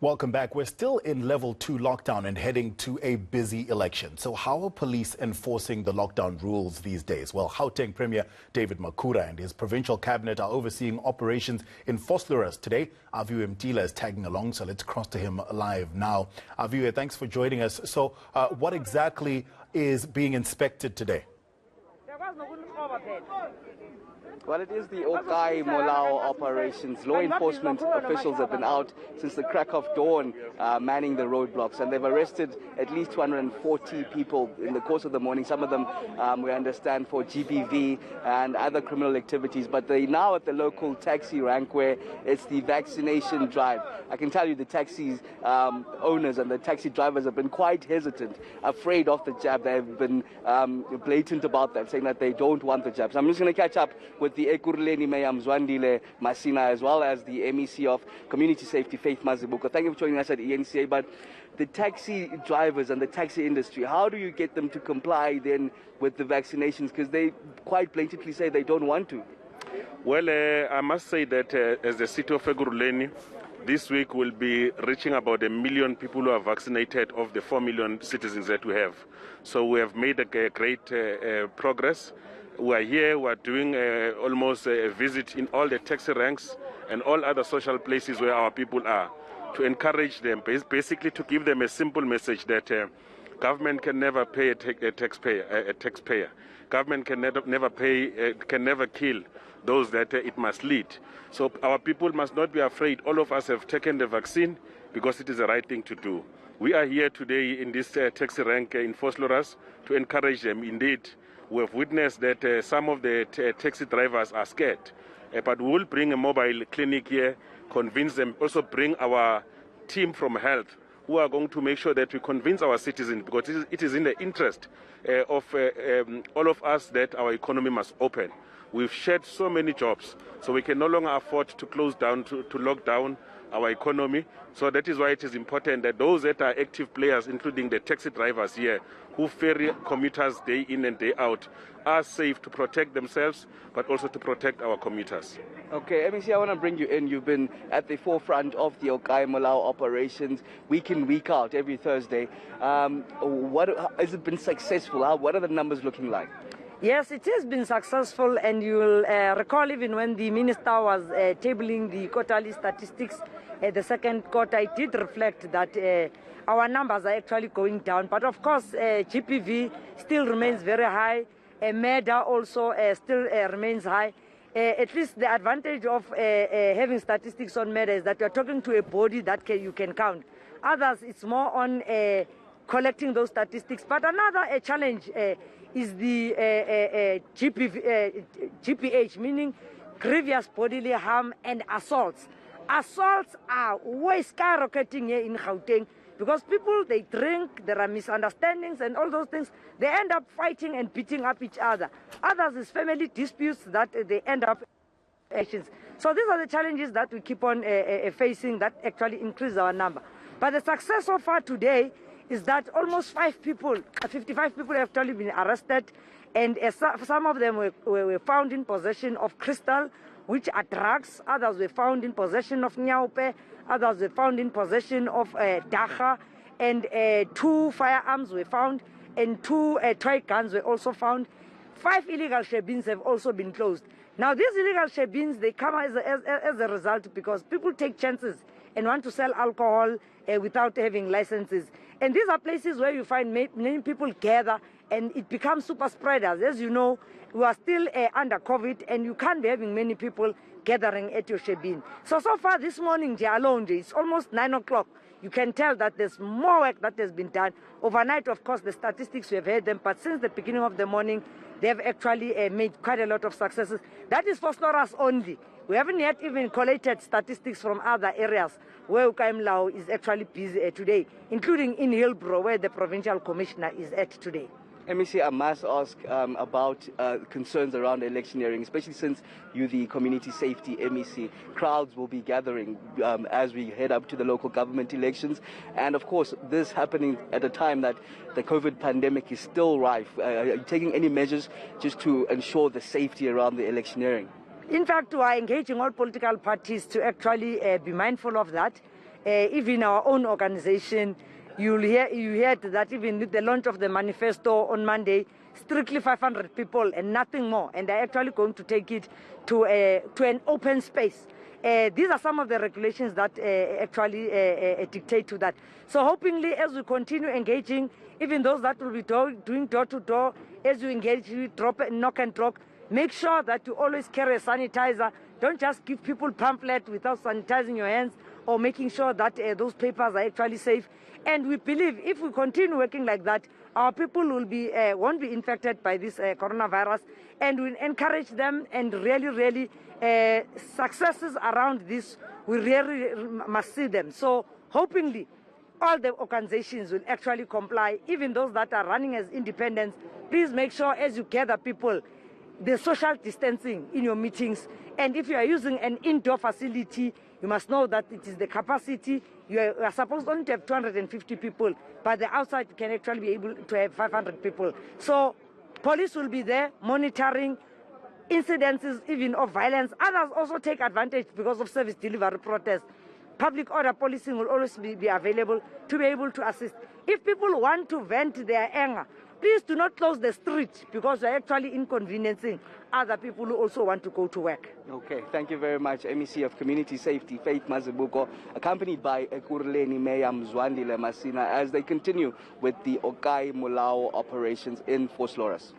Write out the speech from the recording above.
Welcome back. We're still in level 2 lockdown and heading to a busy election. So how are police enforcing the lockdown rules these days? Well, Gauteng Premier David Makhura and his provincial cabinet are overseeing operations in Vosloorus. Today, Aviwe Mtila is tagging along, so let's cross to him live now. Aviwe, thanks for joining us. So what exactly is being inspected today? Well, it is the O Kae Molao operations. Law enforcement officials have been out since the crack of dawn manning the roadblocks, and they've arrested at least 240 people in the course of the morning. Some of them, we understand, for GBV and other criminal activities, but they're now at the local taxi rank where it's the vaccination drive. I can tell you the taxi owners and the taxi drivers have been quite hesitant, afraid of the jab. They've been blatant about that, saying that they don't want the jab. So I'm just going to catch up with the Ekurhuleni Mayor Mzwandile Masina, as well as the MEC of Community Safety, Faith Mazibuko. Thank you for joining us at eNCA. But the taxi drivers and the taxi industry, how do you get them to comply then with the vaccinations? Because they quite blatantly say they don't want to. Well, I must say that as the city of Ekurhuleni, this week will be reaching about 1 million people who are vaccinated of the 4 million citizens that we have. So we have made a great progress. We are here, we are doing almost a visit in all the taxi ranks and all other social places where our people are, to encourage them, basically to give them a simple message that government can never pay a taxpayer. Government can never kill those that it must lead. So our people must not be afraid. All of us have taken the vaccine because it is the right thing to do. We are here today in this taxi rank in Vosloorus to encourage them. Indeed, we have witnessed that some of the taxi drivers are scared, but we will bring a mobile clinic here, convince them, also bring our team from health, who are going to make sure that we convince our citizens, because it is in the interest of all of us that our economy must open. We've shed so many jobs, so we can no longer afford to close down, to lock down our economy. So that is why it is important that those that are active players, including the taxi drivers here, who ferry commuters day in and day out, are safe to protect themselves, but also to protect our commuters. Okay, MEC, I want to bring you in. You've been at the forefront of the O Kae Molao operations week in, week out, every Thursday. Has it been successful? What are the numbers looking like? Yes, it has been successful, and you will recall even when the minister was tabling the quarterly statistics, the second quarter, it did reflect that our numbers are actually going down. But of course, GPV still remains very high. MEDA also still remains high. At least the advantage of having statistics on MEDA is that you're talking to a body that you can count. Others, it's more on collecting those statistics. But another challenge is the GPH, meaning grievous bodily harm and assaults. Assaults are way skyrocketing here in Gauteng because people, they drink, there are misunderstandings and all those things. They end up fighting and beating up each other. Others is family disputes that they end up actions. So these are the challenges that we keep on facing that actually increase our number. But the success so far today is that almost 55 people have actually been arrested, and some of them were found in possession of crystal, which are drugs. Others were found in possession of nyaupe. Others were found in possession of dacha, and 2 firearms were found, and 2 toy guns were also found. 5 illegal shebins have also been closed. Now, these illegal shebins, they come as a result because people take chances and want to sell alcohol without having licenses. And these are places where you find many people gather, and it becomes super spreaders. As you know, we are still under COVID, and you can't be having many people gathering at your shebin. So far this morning, alone, it's almost 9 o'clock. You can tell that there's more work that has been done. Overnight, of course, the statistics, we have heard them, but since the beginning of the morning, they have actually made quite a lot of successes. That is for Vosloorus only. We haven't yet even collated statistics from other areas where O Kae Molao is actually busy today, including in Hillbrow, where the Provincial Commissioner is at today. MEC, I must ask about concerns around electioneering, especially since you're the Community Safety MEC. Crowds will be gathering as we head up to the local government elections. And of course, this happening at a time that the COVID pandemic is still rife. Are you taking any measures just to ensure the safety around the electioneering? In fact, we are engaging all political parties to actually be mindful of that. even our own organization, you heard that even with the launch of the manifesto on Monday, strictly 500 people and nothing more, and they're actually going to take it to an open space. These are some of the regulations that actually dictate to that. So hopefully, as we continue engaging, even those that will be doing door-to-door, as you engage, you drop and knock and talk, make sure that you always carry a sanitizer. Don't just give people pamphlets without sanitizing your hands or making sure that those papers are actually safe. And we believe if we continue working like that, our people will won't be infected by this coronavirus, and we encourage them, and really successes around this, we really must see them. So hopefully all the organizations will actually comply, even those that are running as independents. Please make sure as you gather people, the social distancing in your meetings, and if you are using an indoor facility, you must know that it is the capacity. You are supposed only to have 250 people, but the outside can actually be able to have 500 people. So police will be there monitoring incidences even of violence. Others also take advantage because of service delivery protests. Public order policing will always be available to be able to assist. If people want to vent their anger, please do not close the street, because you're actually inconveniencing other people who also want to go to work. Okay, thank you very much, MEC of Community Safety, Faith Mazibuko, accompanied by Ekurhuleni Mayor Mzwandile Masina, as they continue with the O Kae Molao operations in Vosloorus.